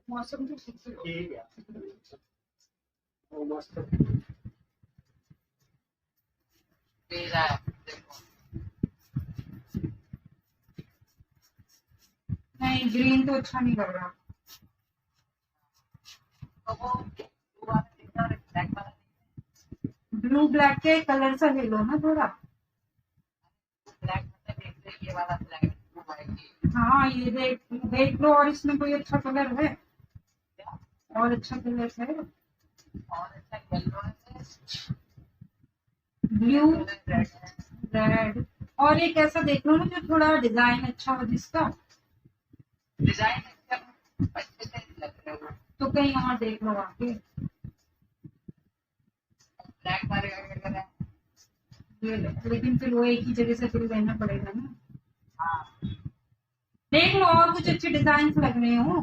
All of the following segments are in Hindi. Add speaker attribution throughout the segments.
Speaker 1: मौसम तो ठीक है। वो मस्त नहीं, ग्रीन तो अच्छा नहीं लग रहा। ब्लू ब्लैक के कलर सा ले लो ना थोड़ा। ये वाला ब्लैक। हाँ, ये देख देख लो, और इसमें कोई अच्छा कलर है? और अच्छा कलर है? और अच्छा येलो है, ब्लू, रेड। और एक ऐसा देख लो ना जो थोड़ा डिजाइन अच्छा हो, जिसका डिजाइन अच्छे से लग रहा है, तो कहीं और देख लो आके। ब्लैक वाले का लेकिन फिर वो एक ही जगह से फिर रहना पड़ेगा ना। हाँ, देख लो और कुछ अच्छे डिजाइन लग रहे हो।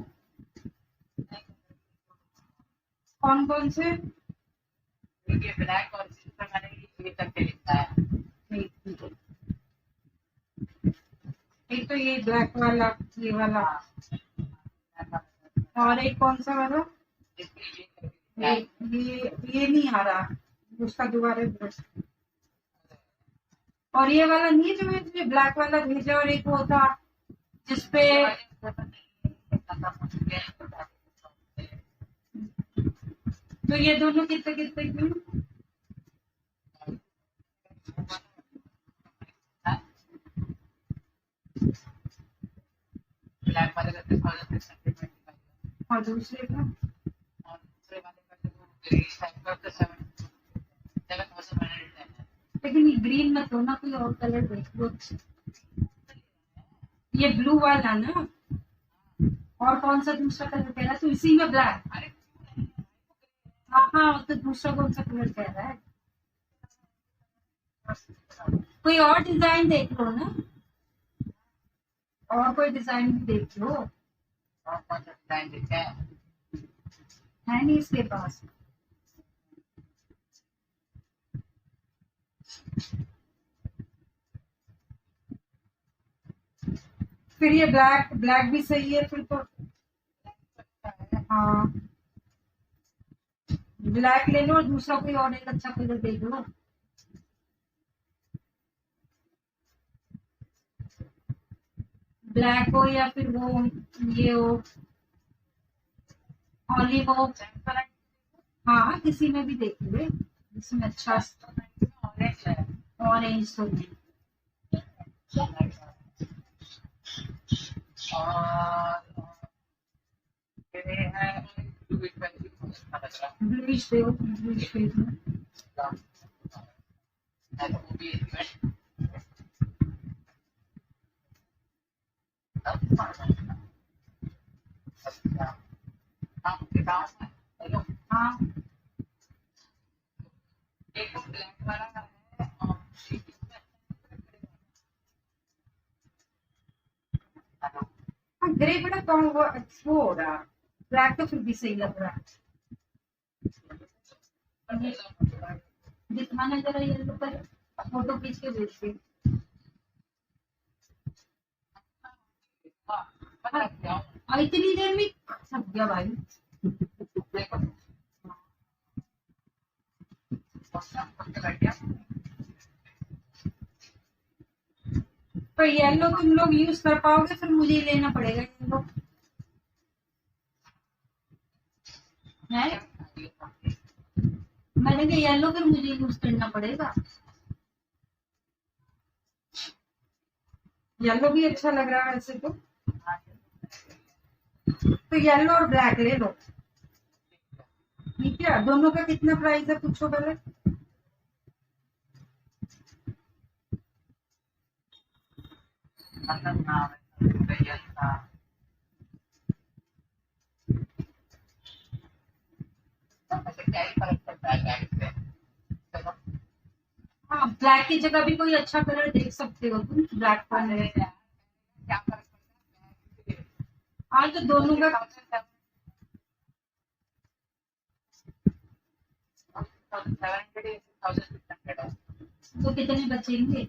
Speaker 1: कौन कौन से? ये ब्लैक और सिल्वर वाले ये तक के लिखता है। एक तो ये ब्लैक वाला, ये वाला, और एक कौन सा वाला? ये नहीं आ रहा, उसका दोबारा। और ये वाला नहीं है जो मैं ब्लैक वाला भेजा, और एक वो था जिसपे तो ये दोनों कितने कितने की? ब्लैक वाले का और दूसरे का, और दूसरे वाले का लेकिन ये ग्रीन मत हो ना, कोई और कलर देख लो। ये ब्लू वाला ना, और कौन सा दूसरा कलर कह रहा है? तो इसी में ब्लैक। हाँ हाँ, तो दूसरा कौन सा कलर कह रहा है? कोई और डिजाइन देख लो ना, और कोई डिजाइन देख लो। और कौन सा डिजाइन देखा है नहीं इसके पास? फिर ये ब्लैक ब्लैक भी सही है फिर तो। हाँ, ब्लैक ले लो, और दूसरा कोई और एक अच्छा कलर देख लो। ब्लैक हो या फिर वो ये हो, ऑलिव हो। हाँ, किसी में भी देख लो जिसमें अच्छा ऑरेंज हो। ब्लूइश दो, ब्लूइश दो। हाँ, एक ब्लैक वाला है और ग्रे बड़ा कम वो हो रहा। ब्लैक तो फिर भी सही लग रहा है। दिखाना जरा येलो पर, फोटो खींच के भेजते। इतनी देर में सब गया भाई। पर येलो तुम लोग यूज कर पाओगे? फिर मुझे लेना पड़ेगा येलो है। मैंने कहा येलो फिर मुझे यूज करना पड़ेगा। येलो भी अच्छा लग रहा है वैसे तो येलो और ब्लैक ले लो। ठीक है, दोनों का कितना प्राइस है पूछो पहले। हाँ, ब्लैक की जगह भी कोई अच्छा कलर देख सकते हो तुम, ब्लैक पर। हाँ, तो दोनों का तो कितने बचेंगे?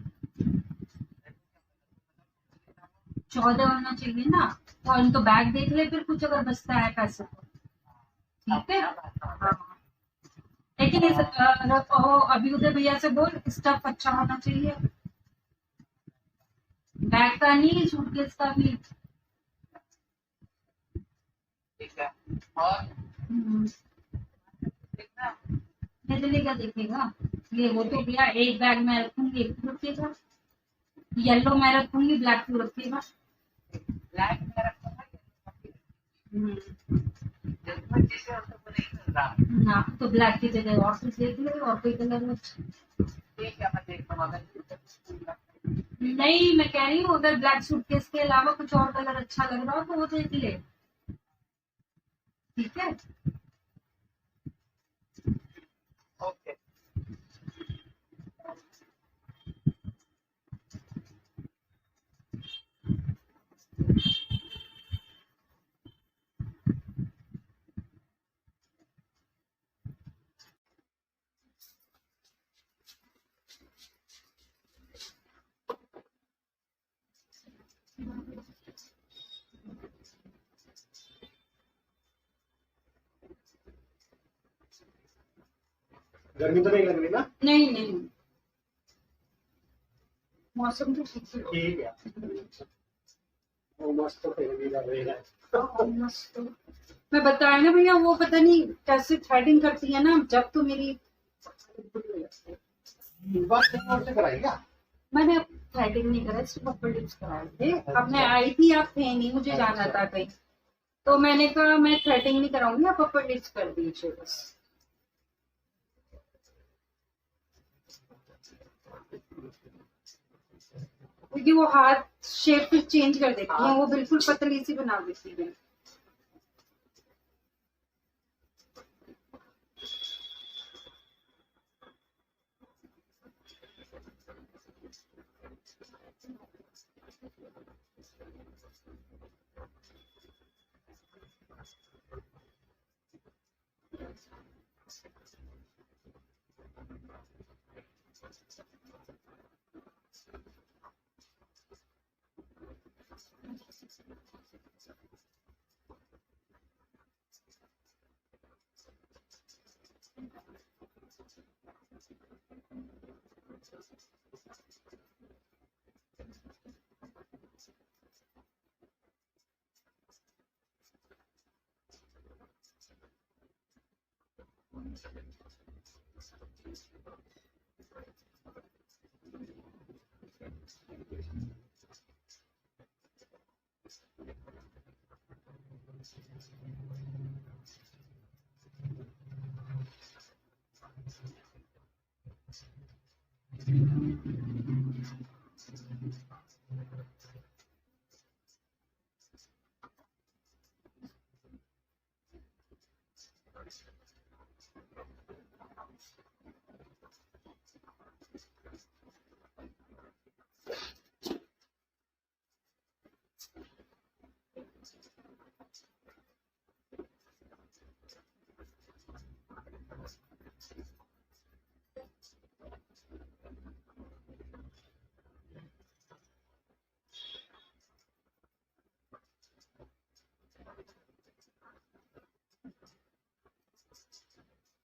Speaker 1: 14 होना चाहिए ना। और तो बैग देख ले फिर कुछ अगर बचता है पैसे तो ठीक है। हाँ लेकिन इस अभी उधर भैया से बोल स्टफ अच्छा होना चाहिए, बैग का नहीं सूटकेस का भी।
Speaker 2: ठीक है। और
Speaker 1: नजले का देखेगा ये, वो तो भैया एक बैग में रखूंगी, एक तू रखेगा, येलो मैं रखूंगी, ब्लैक तू रखेगा।
Speaker 2: ब्लैक में रखूंगा,
Speaker 1: हम्म,
Speaker 2: जरूरत जिसे हो तो नहीं मिल रहा।
Speaker 1: ना तो ब्लैक की जगह और कुछ देख ले और कोई कलर हो।
Speaker 2: ठीक है, मैं देखता हूँ अगर
Speaker 1: नहीं मैं कह रही हूँ अगर ब्लैक सूटकेस के अलावा कुछ और कलर अच्छा लग रहा हो तो वो देख ले, ठीक है।
Speaker 2: ओके।
Speaker 3: गर्मी तो नहीं लग रही ना?
Speaker 1: नहीं नहीं मौसम तो
Speaker 3: ठीक है, वो मस्त तो फिर भी लग रही है।
Speaker 1: मस्त। मैं बताया ना भैया वो पता नहीं कैसे थ्रेडिंग करती है ना, जब तो मेरी
Speaker 3: बात से कराई क्या?
Speaker 1: मैंने थ्रेडिंग नहीं करा, सिर्फ अपर लिप्स कराए थे। अब मैं आई थी, आप थे नहीं, मुझे जाना था कहीं, तो मैंने कहा मैं थ्रेडिंग नहीं कराऊंगी, आप अपर लिप्स कर दीजिए बस। क्योंकि वो हाथ शेप चेंज कर देती है, वो बिल्कुल पतली सी बना देती है।